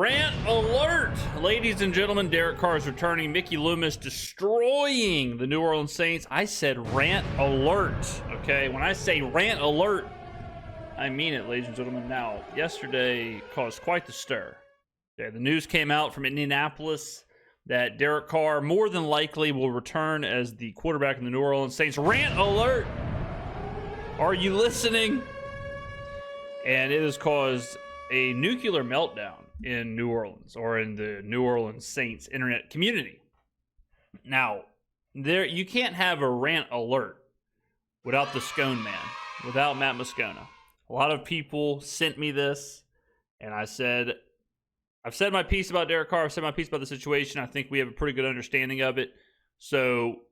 Rant alert! Ladies and gentlemen, Derek Carr is returning. Mickey Loomis destroying the New Orleans Saints. I said rant alert, okay? When I say rant alert, I mean it, ladies and gentlemen. Now, yesterday caused quite the stir. Okay, the news came out from Indianapolis that Derek Carr more than likely will return as the quarterback in the New Orleans Saints. Rant alert! Are you listening? And it has caused a nuclear meltdown in New Orleans, or in the New Orleans Saints internet community. Now, you can't have a rant alert without the Scone Man, without Matt Moscona. A lot of people sent me this, and I've said my piece about Derek Carr. I've said my piece about the situation. I think we have a pretty good understanding of it. So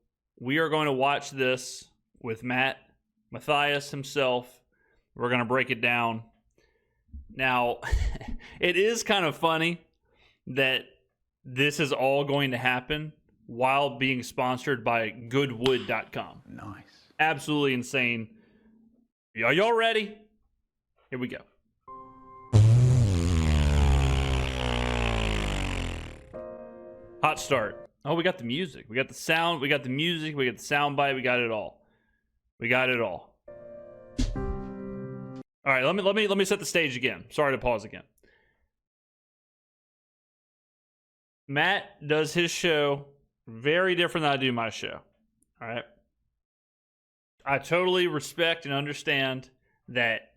we are going to watch this with Matthias himself. We're going to break it down. Now, it is kind of funny that this is all going to happen while being sponsored by goodwood.com. Nice. Absolutely insane. Are y'all ready? Here we go. Hot start. Oh, we got the music. We got the sound. We got the music. We got the sound bite. We got it all. We got it all. All right, let me set the stage again. Sorry to pause again. Matt does his show very different than I do my show. All right. I totally respect and understand that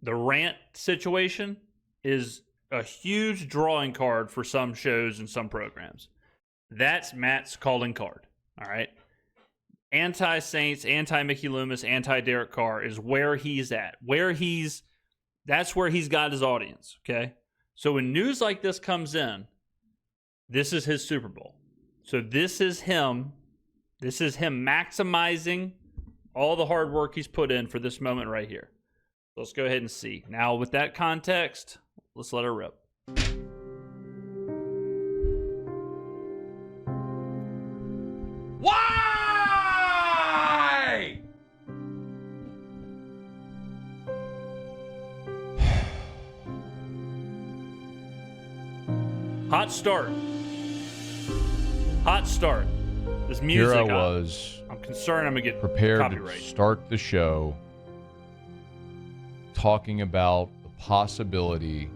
the rant situation is a huge drawing card for some shows and some programs. That's Matt's calling card. All right. Anti-Saints, anti-Mickey Loomis, anti-Derek Carr is where he's at. That's where he's got his audience, okay? So when news like this comes in, this is his Super Bowl. So this is him maximizing all the hard work he's put in for this moment right here. So let's go ahead and see. Now, with that context, let's let her rip. Hot start. This music. Here I was. I'm concerned I'm going to get prepared copyright. To start the show talking about the possibility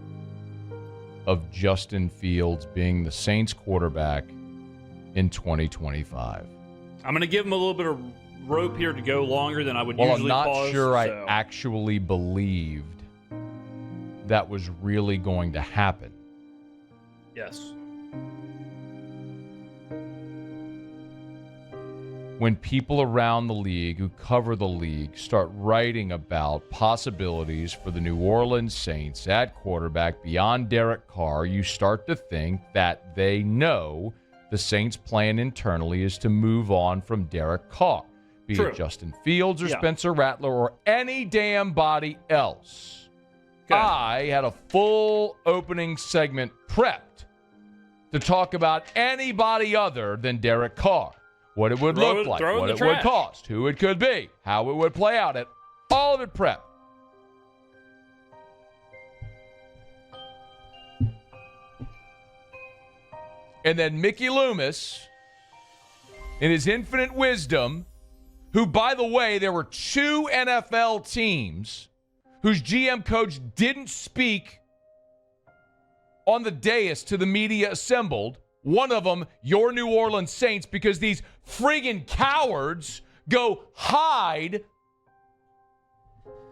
of Justin Fields being the Saints quarterback in 2025. I'm going to give him a little bit of rope here to go longer than I would usually I'm not pause, sure I actually believed that was really going to happen. Yes. When people around the league who cover the league start writing about possibilities for the New Orleans Saints at quarterback beyond Derek Carr, you start to think that they know the Saints' plan internally is to move on from Derek Carr, be True. it Justin Fields or Spencer Rattler or any damn body else. Okay. I had a full opening segment prepped to talk about anybody other than Derek Carr. What it would look like, what it would cost, who it could be, how it would play out. All of it prepped. And then Mickey Loomis, in his infinite wisdom, who, by the way, there were 2 NFL teams whose GM coach didn't speak on the dais to the media assembled. One of them, your New Orleans Saints, because these friggin' cowards go hide.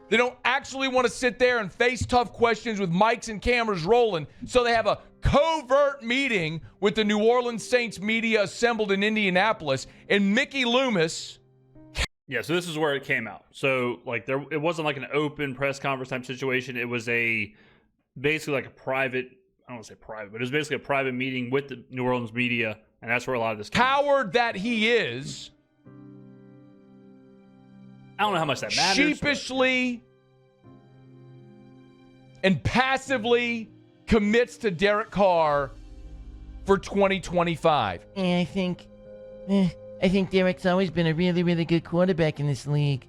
They don't actually want to sit there and face tough questions with mics and cameras rolling, so they have a covert meeting with the New Orleans Saints media assembled in Indianapolis, and Mickey Loomis. Yeah, so this is where it came out. So, it wasn't like an open press conference type situation. It was basically like a private, I don't want to say private, but it was basically a private meeting with the New Orleans media, and that's where a lot of this came Coward that he is. I don't know how much that matters. Sheepishly and passively commits to Derek Carr for 2025. I think Derek's always been a really, really good quarterback in this league.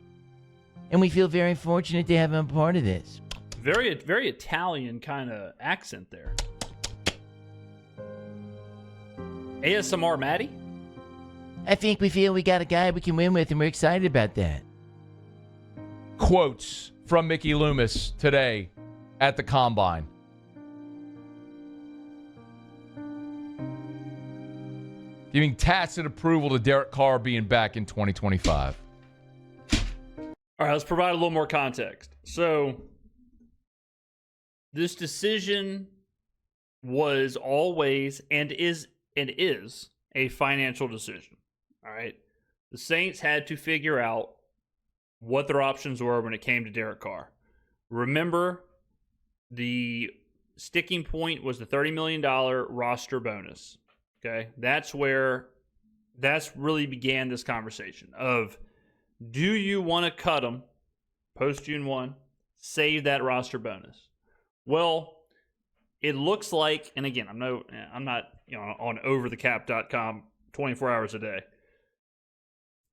And we feel very fortunate to have him a part of this. Very, very Italian kind of accent there. ASMR Maddie? I think we feel we got a guy we can win with, and we're excited about that. Quotes from Mickey Loomis today at the Combine. Giving tacit approval to Derek Carr being back in 2025. All right, let's provide a little more context. So, this decision was always and is a financial decision. All right. The Saints had to figure out what their options were when it came to Derek Carr. Remember, the sticking point was the $30 million roster bonus. Okay. That's really began this conversation of, do you want to cut him post June 1, save that roster bonus? Well, it looks like, and again, I'm not on overthecap.com 24 hours a day.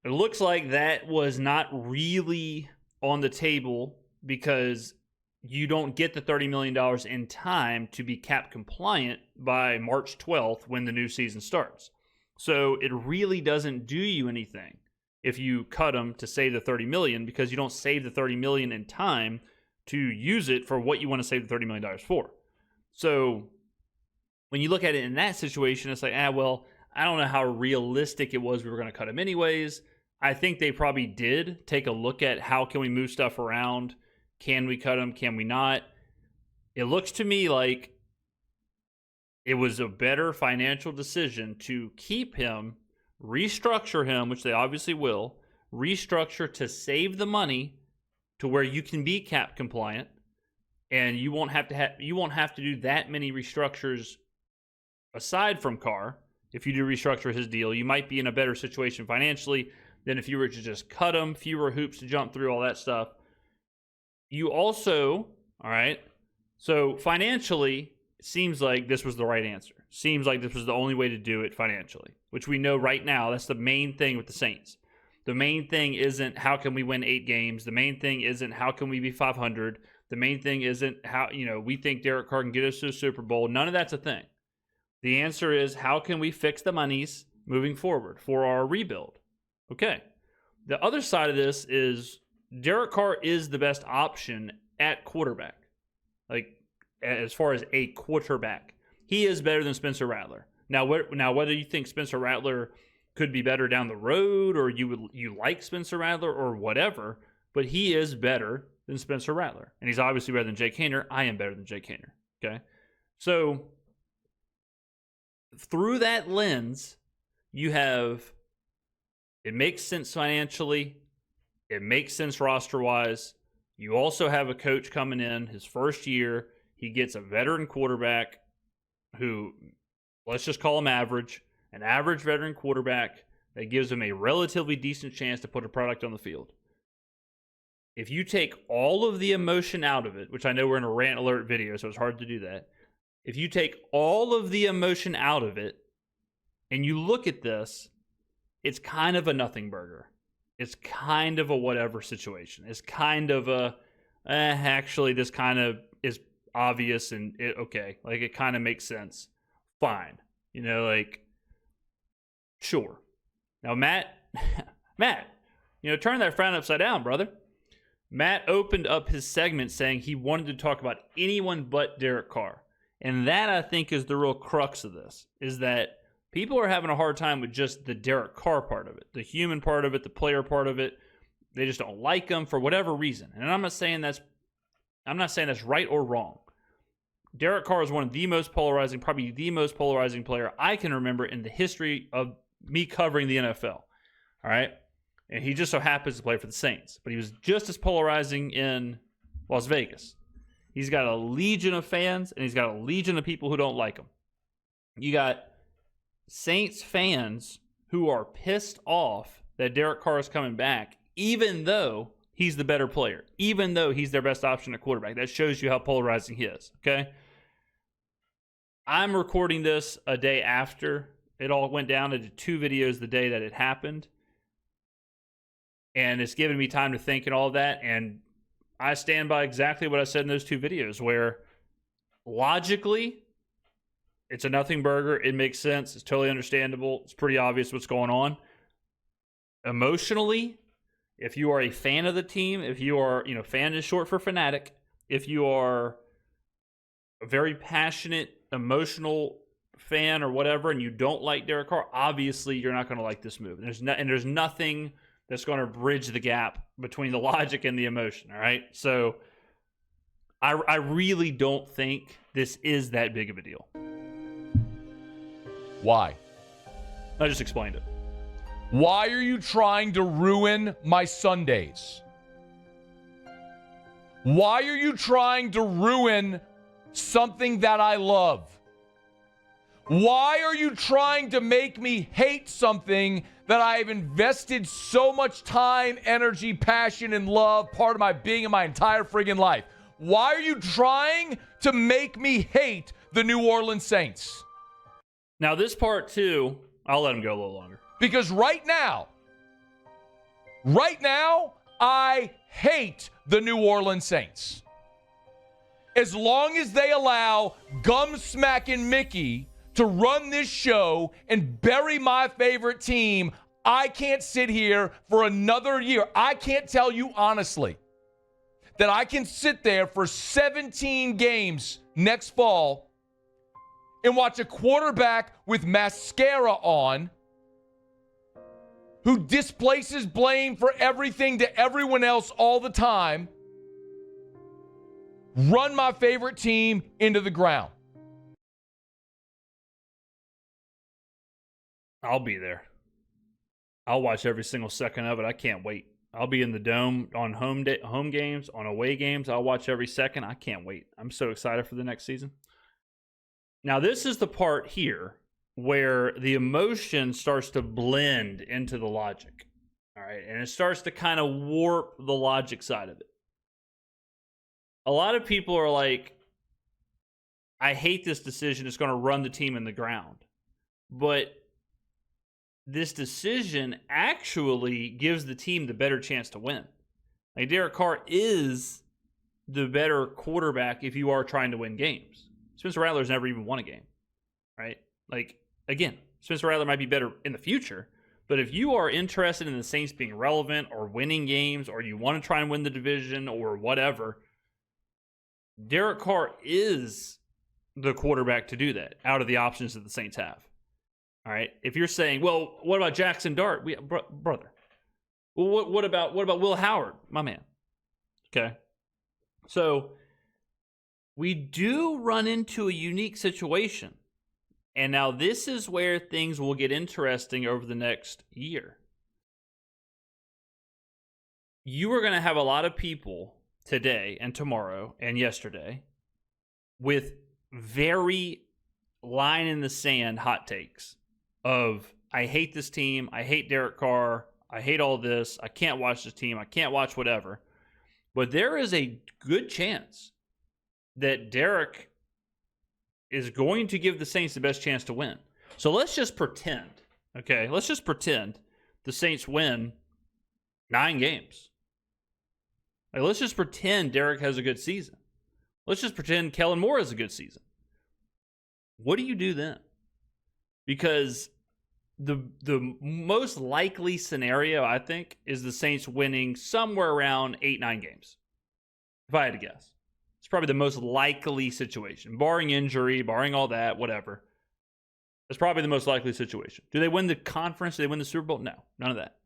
It looks like that was not really on the table because you don't get the $30 million in time to be cap compliant by March 12th when the new season starts. So it really doesn't do you anything if you cut them to save the $30 million, because you don't save the $30 million in time to use it for what you want to save the $30 million for. So when you look at it in that situation, it's like, well, I don't know how realistic it was we were going to cut him anyways. I think they probably did take a look at how can we move stuff around. Can we cut him? Can we not? It looks to me like it was a better financial decision to keep him, restructure him, which they obviously will, restructure to save the money to where you can be cap compliant, and you won't have to do that many restructures aside from Carr. If you do restructure his deal, you might be in a better situation financially than if you were to just cut him, fewer hoops to jump through, all that stuff. You also, all right, so financially, it seems like this was the right answer. Seems like this was the only way to do it financially, which we know right now, that's the main thing with the Saints. The main thing isn't how can we win 8 games. The main thing isn't how can we be 500. The main thing isn't how, we think Derek Carr can get us to the Super Bowl. None of that's a thing. The answer is how can we fix the monies moving forward for our rebuild? Okay. The other side of this is Derek Carr is the best option at quarterback. Like, as far as a quarterback, he is better than Spencer Rattler. Now, whether you think Spencer Rattler could be better down the road, or you like Spencer Rattler or whatever, but he is better than Spencer Rattler. And he's obviously better than Jake Haener. I am better than Jake Haener. Okay? So, through that lens, it makes sense financially. It makes sense roster-wise. You also have a coach coming in his first year. He gets a veteran quarterback who, let's just call him average, an average veteran quarterback that gives him a relatively decent chance to put a product on the field. If you take all of the emotion out of it, which I know we're in a rant alert video, so it's hard to do that. If you take all of the emotion out of it and you look at this, it's kind of a nothing burger. It's kind of a whatever situation. It's kind of a, actually, this kind of is obvious and okay. Like, it kind of makes sense. Fine. Sure. Now, Matt, turn that frown upside down, brother. Matt opened up his segment saying he wanted to talk about anyone but Derek Carr. And that, I think, is the real crux of this, is that people are having a hard time with just the Derek Carr part of it, the human part of it, the player part of it. They just don't like him for whatever reason. And I'm not saying that's right or wrong. Derek Carr is one of the most polarizing, probably the most polarizing player I can remember in the history of me covering the NFL. All right? And he just so happens to play for the Saints. But he was just as polarizing in Las Vegas. He's got a legion of fans, and he's got a legion of people who don't like him. You got Saints fans who are pissed off that Derek Carr is coming back, even though he's the better player, even though he's their best option at quarterback. That shows you how polarizing he is, okay? I'm recording this a day after it all went down. I did 2 videos the day that it happened, and it's given me time to think and all of that, and I stand by exactly what I said in those 2 videos, where logically, It's a nothing burger. It makes sense. It's totally understandable. It's pretty obvious what's going on. Emotionally, if you are a fan of the team, if you are, fan is short for fanatic. If you are a very passionate, emotional fan or whatever, and you don't like Derek Carr, obviously you're not going to like this move. And there's nothing that's going to bridge the gap between the logic and the emotion. All right. So I really don't think this is that big of a deal. Why? I just explained it. Why are you trying to ruin my Sundays? Why are you trying to ruin something that I love? Why are you trying to make me hate something that I've invested so much time, energy, passion, and love, part of my being in my entire friggin' life? Why are you trying to make me hate the New Orleans Saints? Now, this part, too, I'll let him go a little longer. Because right now, I hate the New Orleans Saints. As long as they allow gum-smacking Mickey to run this show and bury my favorite team, I can't sit here for another year. I can't tell you honestly that I can sit there for 17 games next fall and watch a quarterback with mascara on who displaces blame for everything to everyone else all the time, run my favorite team into the ground. I'll be there. I'll watch every single second of it. I can't wait. I'll be in the dome on home games, on away games. I'll watch every second. I can't wait. I'm so excited for the next season. Now, this is the part here where the emotion starts to blend into the logic. All right. And it starts to kind of warp the logic side of it. A lot of people are like, I hate this decision. It's going to run the team in the ground. But this decision actually gives the team the better chance to win. Like, Derek Carr is the better quarterback if you are trying to win games. Spencer Rattler's never even won a game, right? Like, again, Spencer Rattler might be better in the future, but if you are interested in the Saints being relevant or winning games, or you want to try and win the division or whatever, Derek Carr is the quarterback to do that out of the options that the Saints have. All right. If you're saying, well, what about Jackson Dart? Brother. Well, what about Will Howard, my man? Okay. So we do run into a unique situation. And now this is where things will get interesting over the next year. You are going to have a lot of people today and tomorrow and yesterday with very line in the sand hot takes of, I hate this team, I hate Derek Carr, I hate all this, I can't watch this team, I can't watch whatever. But there is a good chance that Derek is going to give the Saints the best chance to win. So let's just pretend, okay? Let's just pretend the Saints win 9 games. Like, let's just pretend Derek has a good season. Let's just pretend Kellen Moore has a good season. What do you do then? Because the most likely scenario, I think, is the Saints winning somewhere around 8-9 games. If I had to guess. It's probably the most likely situation. Barring injury, barring all that, whatever. That's probably the most likely situation. Do they win the conference? Do they win the Super Bowl? No, none of that.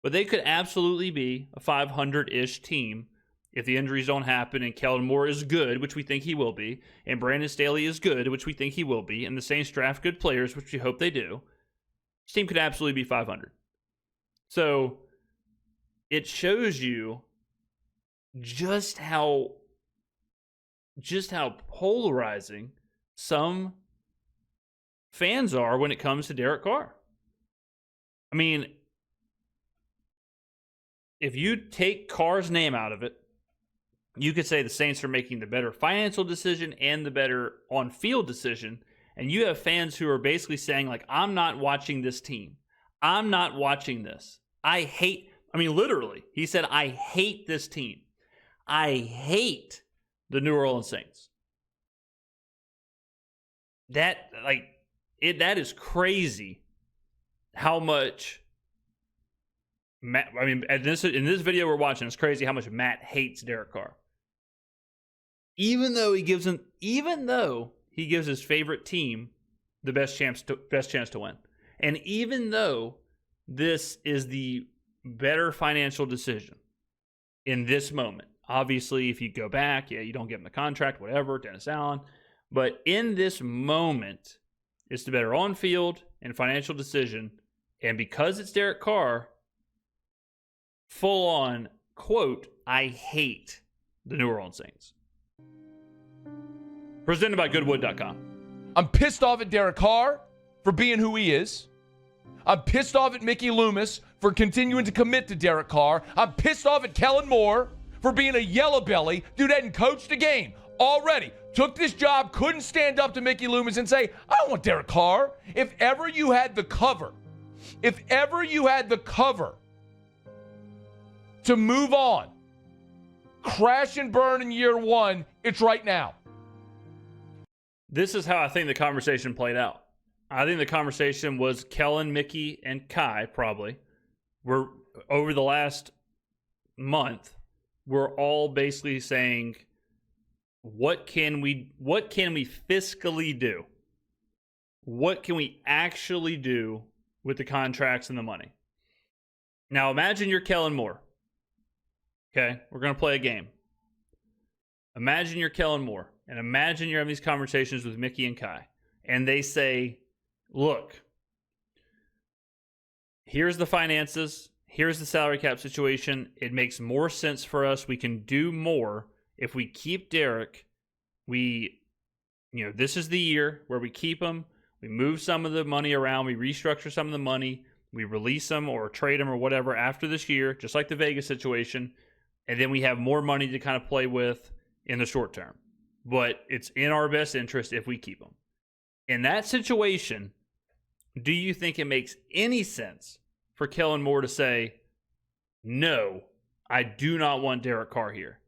But they could absolutely be a 500-ish team if the injuries don't happen and Kellen Moore is good, which we think he will be, and Brandon Staley is good, which we think he will be, and the Saints draft good players, which we hope they do. This team could absolutely be 500. So it shows you just how polarizing some fans are when it comes to Derek Carr. I mean, if you take Carr's name out of it, you could say the Saints are making the better financial decision and the better on-field decision. And you have fans who are basically saying, like, I'm not watching this team. I'm not watching this. Literally, he said, I hate this team. I hate the New Orleans Saints. that is crazy how much Matt, I mean, in this video we're watching, it's crazy how much Matt hates Derek Carr. Even though he gives his favorite team the best chance to win. And even though this is the better financial decision in this moment. Obviously, if you go back, you don't give him the contract, whatever, Dennis Allen. But in this moment, it's the better on-field and financial decision. And because it's Derek Carr, full on, quote, I hate the New Orleans Saints. Presented by Goodwood.com. I'm pissed off at Derek Carr for being who he is. I'm pissed off at Mickey Loomis for continuing to commit to Derek Carr. I'm pissed off at Kellen Moore for being a yellow belly. Dude hadn't coached a game already. Took this job, couldn't stand up to Mickey Loomis and say, I don't want Derek Carr. If ever you had the cover to move on, crash and burn in year one, it's right now. This is how I think the conversation played out. I think the conversation was Kellen, Mickey, and Kai probably were over the last month. We're all basically saying, what can we fiscally do? What can we actually do with the contracts and the money? Now imagine you're Kellen Moore. Okay, we're going to play a game. Imagine you're Kellen Moore, and imagine you're having these conversations with Mickey and Kai, and they say, look, here's the finances, here's the salary cap situation. It makes more sense for us. We can do more if we keep Derek. This is the year where we keep him. We move some of the money around. We restructure some of the money. We release him or trade him or whatever after this year, just like the Vegas situation. And then we have more money to kind of play with in the short term. But it's in our best interest if we keep him. In that situation, do you think it makes any sense for Kellen Moore to say, no, I do not want Derek Carr here?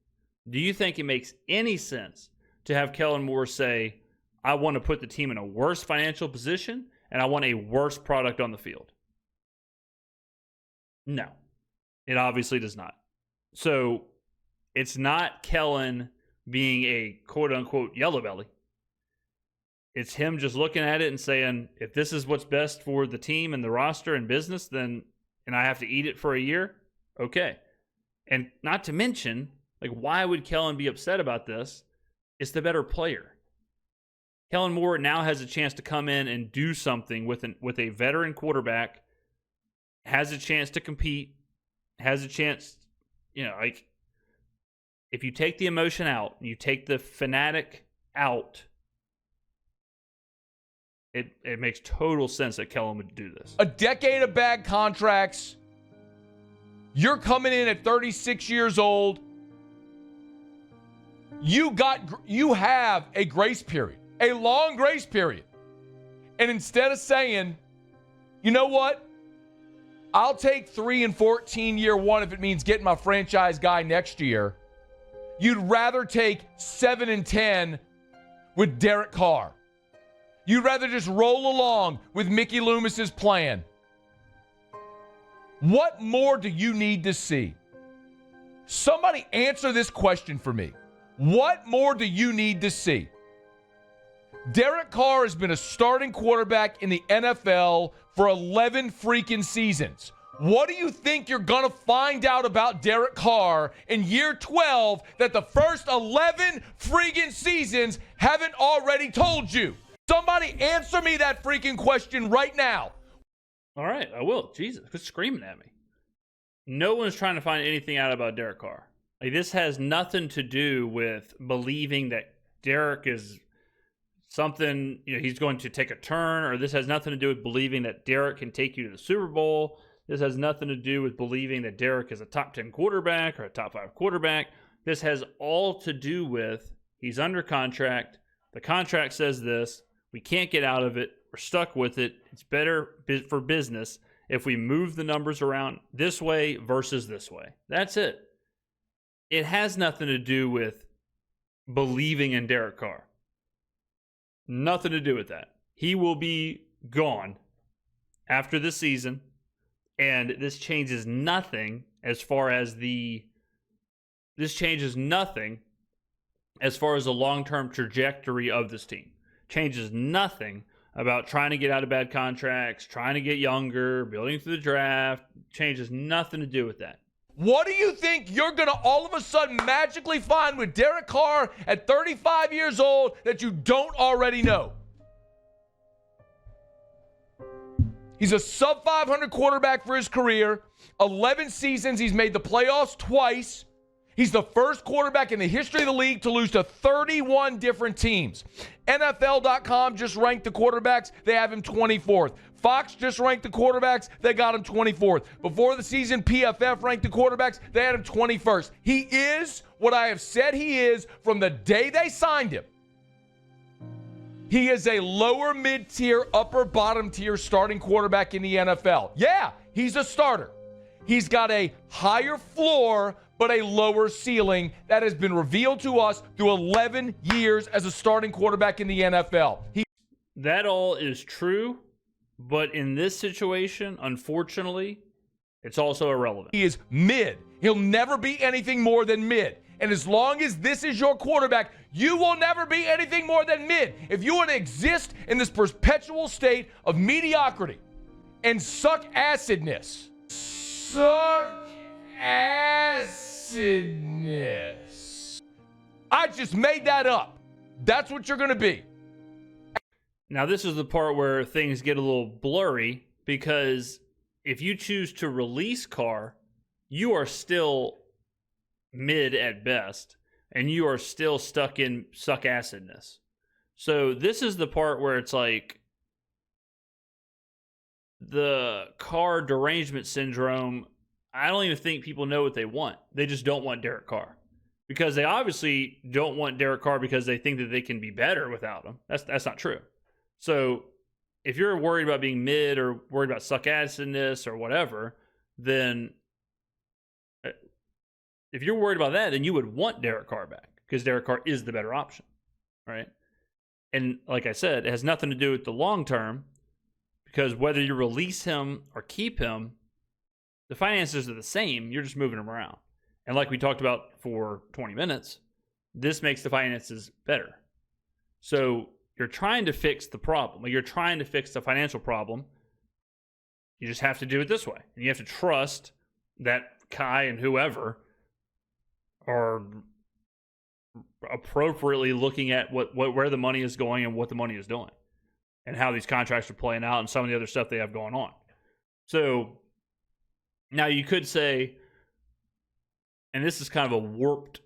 Do you think it makes any sense to have Kellen Moore say, I want to put the team in a worse financial position and I want a worse product on the field? No, it obviously does not. So it's not Kellen being a quote-unquote yellow belly. It's him just looking at it and saying, if this is what's best for the team and the roster and business, then, and I have to eat it for a year, okay. And not to mention, why would Kellen be upset about this? It's the better player. Kellen Moore now has a chance to come in and do something with a veteran quarterback, has a chance to compete, has a chance, if you take the emotion out, you take the fanatic out, it makes total sense that Kellen would do this. A decade of bad contracts. You're coming in at 36 years old. You have a grace period, a long grace period. And instead of saying, you know what? I'll take 3 and 14 year one if it means getting my franchise guy next year. You'd rather take 7 and 10 with Derek Carr. You'd rather just roll along with Mickey Loomis's plan. What more do you need to see? Somebody answer this question for me. What more do you need to see? Derek Carr has been a starting quarterback in the NFL for 11 freaking seasons. What do you think you're going to find out about Derek Carr in year 12 that the first 11 freaking seasons haven't already told you? Somebody answer me that freaking question right now. All right, I will. Jesus, quit screaming at me. No one's trying to find anything out about Derek Carr. This has nothing to do with believing that Derek is something, he's going to take a turn, or this has nothing to do with believing that Derek can take you to the Super Bowl. This has nothing to do with believing that Derek is a top 10 quarterback or a top 5 quarterback. This has all to do with he's under contract. The contract says this. We can't get out of it. We're stuck with it. It's better for business if we move the numbers around this way versus this way. That's it. It has nothing to do with believing in Derek Carr. Nothing to do with that. He will be gone after this season, and this changes nothing as far as the long-term trajectory of this team. Changes nothing about trying to get out of bad contracts, trying to get younger, building through the draft. Changes nothing to do with that. What do you think you're going to all of a sudden magically find with Derek Carr at 35 years old that you don't already know? He's a sub-500 quarterback for his career. 11 seasons. He's made the playoffs twice. He's the first quarterback in the history of the league to lose to 31 different teams. NFL.com just ranked the quarterbacks. They have him 24th. Fox just ranked the quarterbacks. They got him 24th. Before the season, PFF ranked the quarterbacks. They had him 21st. He is what I have said he is from the day they signed him. He is a lower mid-tier, upper bottom-tier starting quarterback in the NFL. Yeah, he's a starter. He's got a higher floor, but a lower ceiling that has been revealed to us through 11 years as a starting quarterback in the NFL. That all is true, but in this situation, unfortunately, it's also irrelevant. He is mid. He'll never be anything more than mid. And as long as this is your quarterback, you will never be anything more than mid. If you want to exist in this perpetual state of mediocrity and suck acidness, I just made that up. That's what you're going to be. Now, this is the part where things get a little blurry, because if you choose to release Carr, you are still mid at best, and you are still stuck in suck acidness. So this is the part where it's like the Carr derangement syndrome. I don't even think people know what they want. They just don't want Derek Carr, because they obviously don't want Derek Carr because they think that they can be better without him. That's not true. So if you're worried about being mid or worried about suck acidness or whatever, then if you're worried about that, then you would want Derek Carr back, because Derek Carr is the better option, right? And like I said, it has nothing to do with the long term, because whether you release him or keep him, the finances are the same. You're just moving them around. And like we talked about for 20 minutes, this makes the finances better. So you're trying to fix the problem. You're trying to fix the financial problem. You just have to do it this way. And you have to trust that Kai and whoever are appropriately looking at where the money is going and what the money is doing, and how these contracts are playing out and some of the other stuff they have going on. So now you could say, and this is kind of a warped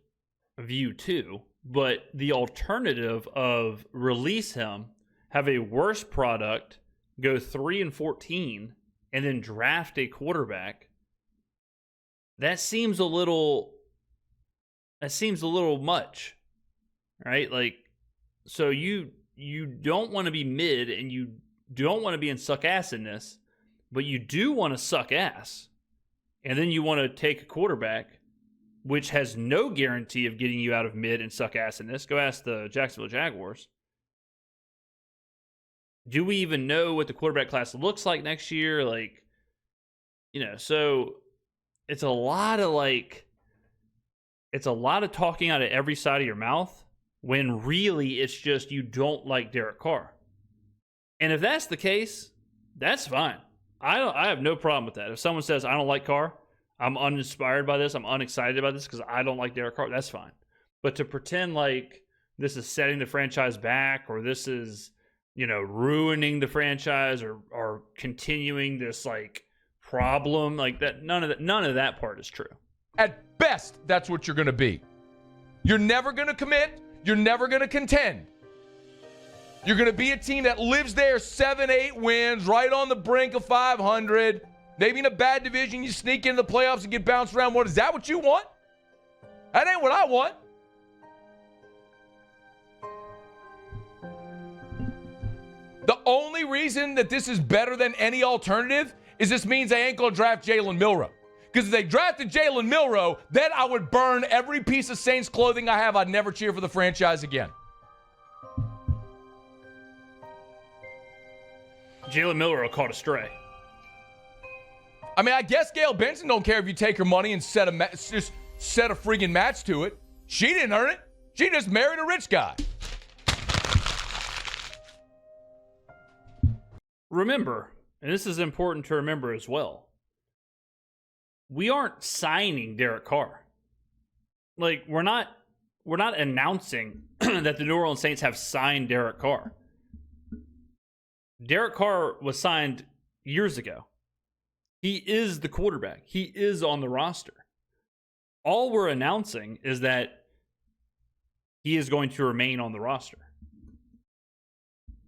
view too, but the alternative of release him, have a worse product, go 3-14, and then draft a quarterback, that seems a little much, right? Like, so you don't want to be mid, and you don't want to be in suck acidness, but you do want to suck ass. And then you want to take a quarterback, which has no guarantee of getting you out of mid and suck acidness. Go ask the Jacksonville Jaguars. Do we even know what the quarterback class looks like next year? Like, so it's a lot of talking out of every side of your mouth, when really it's just you don't like Derek Carr. And if that's the case, that's fine. I have no problem with that. If someone says, I don't like Carr, I'm uninspired by this, I'm unexcited about this because I don't like Derek Carr, that's fine. But to pretend like this is setting the franchise back, or this is, ruining the franchise, or continuing this problem like that, none of that part is true. At best, that's what you're going to be. You're never going to commit. You're never going to contend. You're going to be a team that lives there 7-8 wins, right on the brink of 500. Maybe in a bad division, you sneak into the playoffs and get bounced around. What is that what you want? That ain't what I want. The only reason that this is better than any alternative is this means they ain't going to draft Jalen Milroe. Because if they drafted Jalen Milroe, then I would burn every piece of Saints clothing I have. I'd never cheer for the franchise again. Jalen Miller will caught a stray. I mean, I guess Gail Benson don't care if you take her money and just set a freaking match to it. She didn't earn it. She just married a rich guy. Remember, and this is important to remember as well, we aren't signing Derek Carr. Like, we're not announcing that the New Orleans Saints have signed Derek Carr. Derek Carr was signed years ago. He is the quarterback. He is on the roster. All we're announcing is that he is going to remain on the roster.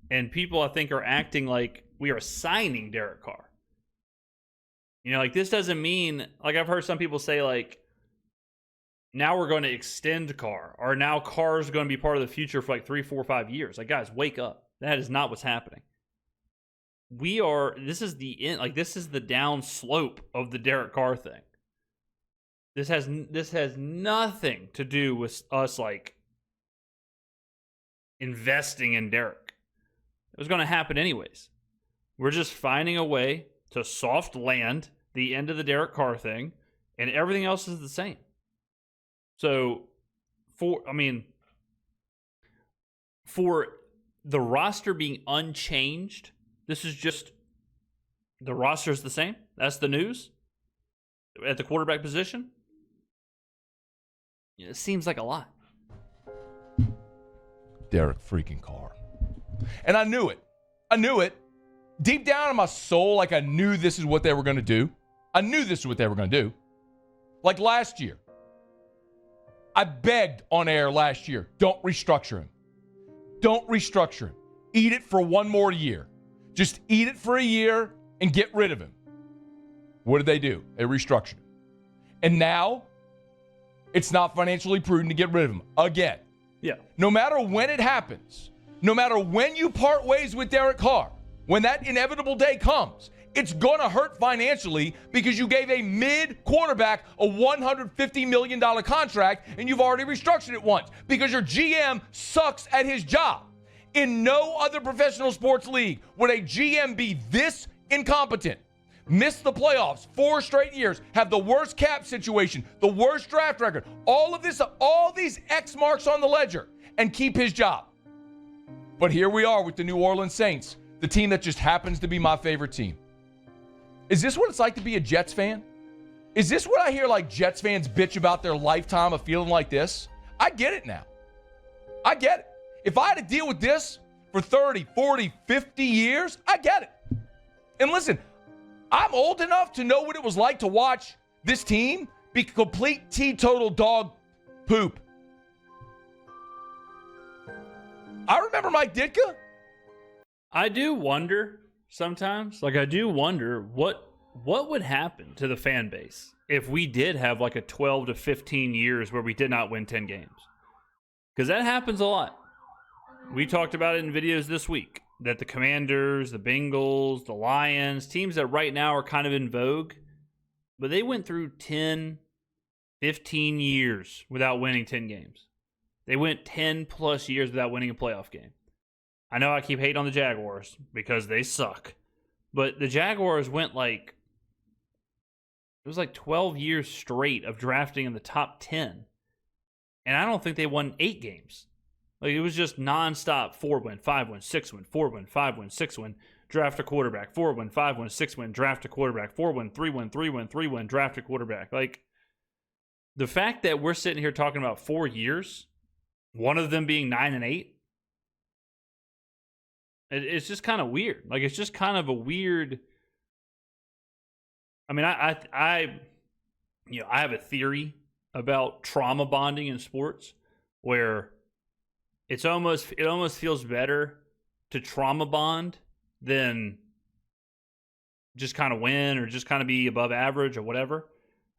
And people, I think, are acting like we are signing Derek Carr. You know, like, this doesn't mean, like, I've heard some people say, like, now we're going to extend Carr, or now Carr's going to be part of the future for like 3, 4, 5 years. Like, guys, wake up. That is not what's happening. This is the end, like, this is the down slope of the Derek Carr thing. This has nothing to do with us, like, investing in Derek. It was going to happen anyways. We're just finding a way to soft land the end of the Derek Carr thing, and everything else is the same. So, for the roster being unchanged, this is just, the roster's the same. That's the news at the quarterback position. It seems like a lot. Derek freaking Carr. And I knew it. Deep down in my soul, like, I knew this is what they were going to do. Like last year. I begged on air last year, don't restructure him. Eat it for one more year. Just eat it for a year and get rid of him. What did they do? They restructured him. And now, it's not financially prudent to get rid of him again. Yeah. No matter when it happens, no matter when you part ways with Derek Carr, when that inevitable day comes, it's going to hurt financially because you gave a mid-quarterback a $150 million contract and you've already restructured it once because your GM sucks at his job. In no other professional sports league would a GM be this incompetent, miss the playoffs 4 straight years, have the worst cap situation, the worst draft record, all these X marks on the ledger, and keep his job. But here we are with the New Orleans Saints, the team that just happens to be my favorite team. Is this what it's like to be a Jets fan? Is this what I hear, like, Jets fans bitch about their lifetime of feeling like this? I get it now. I get it. If I had to deal with this for 30, 40, 50 years, I get it. And listen, I'm old enough to know what it was like to watch this team be complete teetotal dog poop. I remember Mike Ditka. I do wonder sometimes, like, I do wonder what would happen to the fan base if we did have like a 12 to 15 years where we did not win 10 games. Because that happens a lot. We talked about it in videos this week, that the Commanders, the Bengals, the Lions, teams that right now are kind of in vogue, but they went through 10, 15 years without winning 10 games. They went 10 plus years without winning a playoff game. I know I keep hating on the Jaguars because they suck, but the Jaguars went like, it was like 12 years straight of drafting in the top 10. And I don't think they won 8 games. Like, it was just nonstop 4-win, 5-win, 6-win, 4-win, 5-win, 6-win, draft a quarterback, 4-win, 5-win, 6-win, draft a quarterback, 4-win, 3-win, 3-win, 3-win, draft a quarterback. Like, the fact that we're sitting here talking about 4 years, one of them being 9-8, it's just kind of weird. Like, it's just kind of a weird. I mean, I have a theory about trauma bonding in sports where it almost feels better to trauma bond than just kind of win or just kind of be above average or whatever.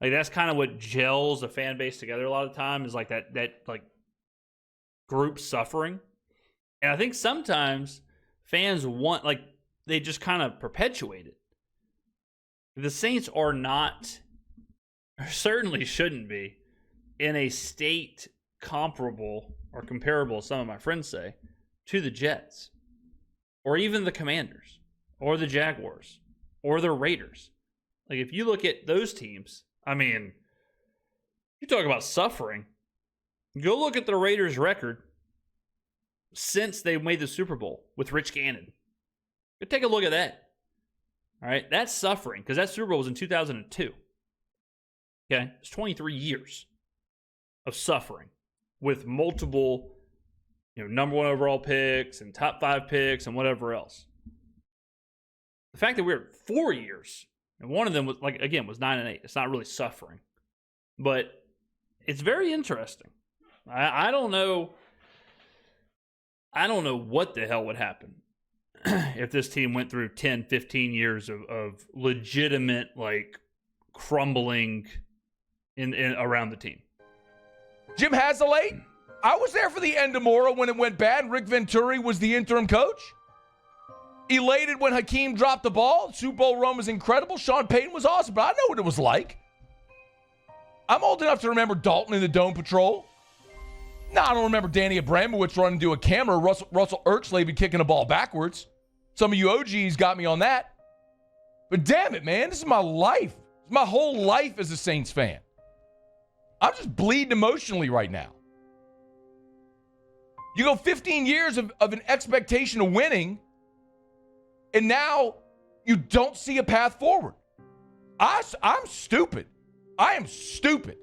Like, that's kind of what gels a fan base together a lot of the time, is like that like group suffering. And I think sometimes fans want, like, they just kind of perpetuate it. The Saints are not, or certainly shouldn't be, in a state comparable or comparable, some of my friends say, to the Jets or even the Commanders or the Jaguars or the Raiders. Like, if you look at those teams, I mean, you talk about suffering. Go look at the Raiders' record since they made the Super Bowl with Rich Gannon. Go take a look at that. All right, that's suffering because that Super Bowl was in 2002. Okay, it's 23 years of suffering with multiple, number one overall picks and top 5 picks and whatever else. The fact that we're at 4 years and one of them was 9-8. It's not really suffering, but it's very interesting. I don't know. I don't know what the hell would happen if this team went through 10, 15 years of legitimate, crumbling in around the team. Jim Hazelate, I was there for the Endemora when it went bad. Rick Venturi was the interim coach. Elated when Hakeem dropped the ball. Super Bowl run was incredible. Sean Payton was awesome, but I know what it was like. I'm old enough to remember Dalton in the Dome Patrol. No, I don't remember Danny Abramowitz running to a camera, Russell Erxleben kicking the ball backwards. Some of you OGs got me on that. But damn it, man, this is my life. It's my whole life as a Saints fan. I'm just bleeding emotionally right now. You go 15 years of an expectation of winning, and now you don't see a path forward. I'm stupid. I am stupid.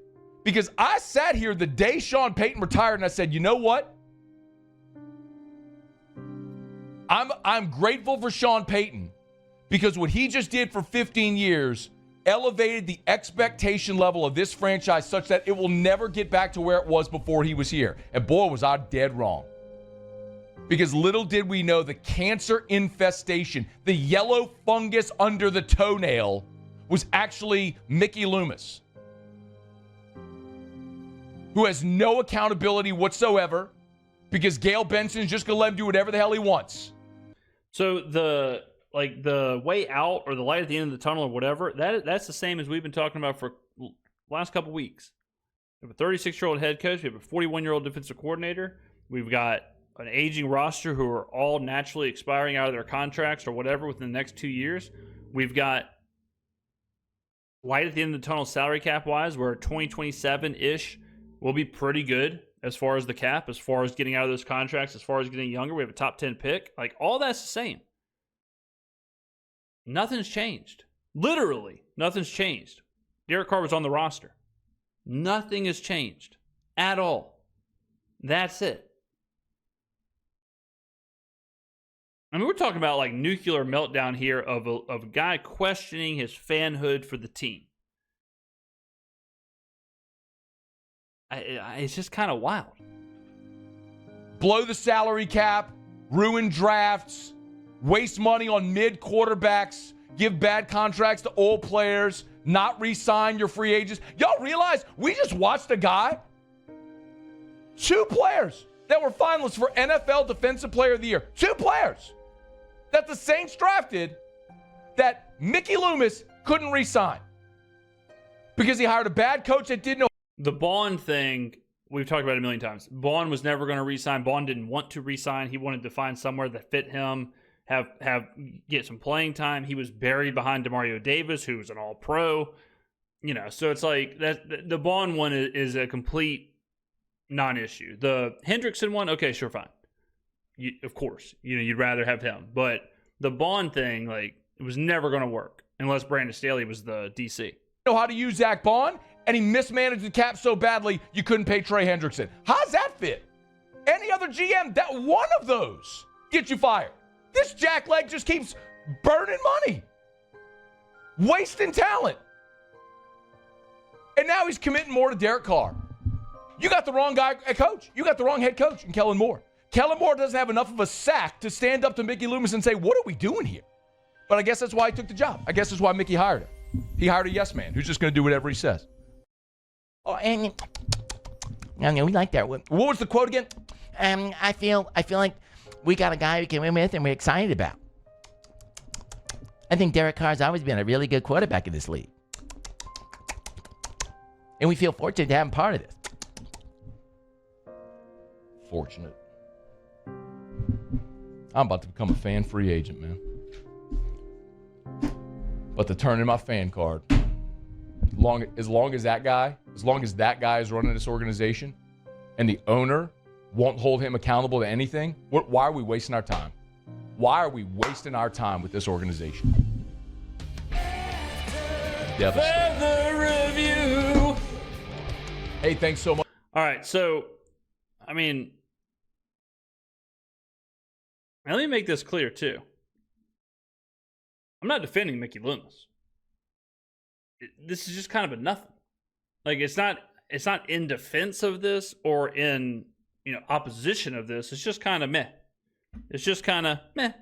Because I sat here the day Sean Payton retired and I said, you know what? I'm grateful for Sean Payton because what he just did for 15 years elevated the expectation level of this franchise such that it will never get back to where it was before he was here. And boy, was I dead wrong. Because little did we know the cancer infestation, the yellow fungus under the toenail was actually Mickey Loomis, who has no accountability whatsoever because Gail Benson's just going to let him do whatever the hell he wants. So the way out or the light at the end of the tunnel or whatever, that's the same as we've been talking about for the last couple weeks. We have a 36-year-old head coach. We have a 41-year-old defensive coordinator. We've got an aging roster who are all naturally expiring out of their contracts or whatever within the next 2 years. We've got light at the end of the tunnel salary cap-wise where 2027-ish will be pretty good as far as the cap, as far as getting out of those contracts, as far as getting younger. We have a top 10 pick. All that's the same. Nothing's changed. Literally, nothing's changed. Derek Carr was on the roster. Nothing has changed at all. That's it. I mean, we're talking about nuclear meltdown here of a guy questioning his fanhood for the team. It's just kind of wild. Blow the salary cap, ruin drafts, waste money on mid quarterbacks, give bad contracts to old players, not re-sign your free agents. Y'all realize we just watched a guy, 2 players that were finalists for NFL Defensive Player of the Year. 2 players that the Saints drafted that Mickey Loomis couldn't re-sign because he hired a bad coach that didn't know. The Bond thing, we've talked about it a million times. Bond was never going to re-sign. Bond didn't want to re-sign. He wanted to find somewhere that fit him, get some playing time. He was buried behind Demario Davis, who was an all-pro. So it's that the Bond one is a complete non-issue. The Hendrickson one, okay, sure, fine. Of course, you'd rather have him. But the Bond thing, it was never going to work unless Brandon Staley was the DC. Know how to use Zach Bond, and he mismanaged the cap so badly you couldn't pay Trey Hendrickson. How's that fit? Any other GM, that one of those gets you fired. This jackleg just keeps burning money, wasting talent. And now he's committing more to Derek Carr. You got the wrong guy at coach. You got the wrong head coach in Kellen Moore. Kellen Moore doesn't have enough of a sack to stand up to Mickey Loomis and say, what are we doing here? But I guess that's why he took the job. I guess that's why Mickey hired him. He hired a yes man who's just going to do whatever he says. Oh, and we like that. What was the quote again? I feel like we got a guy we can win with and we're excited about. I think Derek Carr's always been a really good quarterback in this league. And we feel fortunate to have him part of this. Fortunate. I'm about to become a fan free agent, man. But to turn in my fan card, as long as that guy is running this organization and the owner won't hold him accountable to anything, why are we wasting our time? Why are we wasting our time with this organization? Devastating. Weather review. Hey, thanks so much. All right, so, I mean, let me make this clear, too. I'm not defending Mickey Loomis. This is just kind of a nothing. Like, it's not in defense of this or in, opposition of this. It's just kind of meh. It's just kind of meh.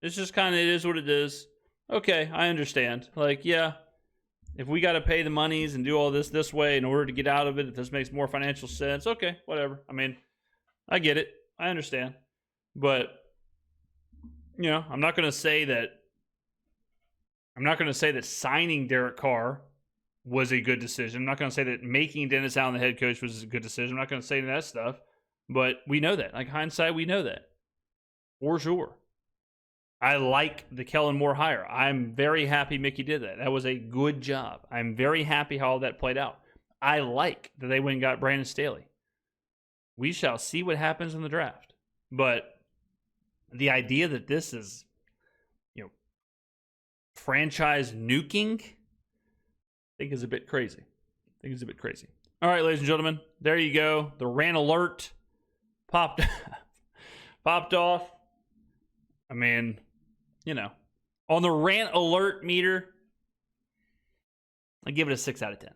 It's just kind of, it is what it is. Okay, I understand. Like, yeah, if we got to pay the monies and do all this way in order to get out of it, if this makes more financial sense, okay, whatever. I mean, I get it. I understand. But, I'm not going to say that signing Derek Carr was a good decision. I'm not going to say that making Dennis Allen the head coach was a good decision. I'm not going to say that stuff. But we know that. Like, hindsight, we know that. For sure. I like the Kellen Moore hire. I'm very happy Mickey did that. That was a good job. I'm very happy how all that played out. I like that they went and got Brandon Staley. We shall see what happens in the draft. But the idea that this is, franchise nuking, I think is a bit crazy. All right, ladies and gentlemen, there you go. The rant alert popped off. I mean, on the rant alert meter, I give it a 6 out of 10.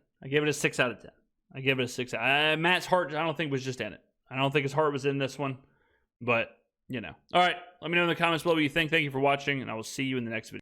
Matt's heart, I don't think was just in it. I don't think his heart was in this one, but, All right, let me know in the comments below what you think. Thank you for watching, and I will see you in the next video.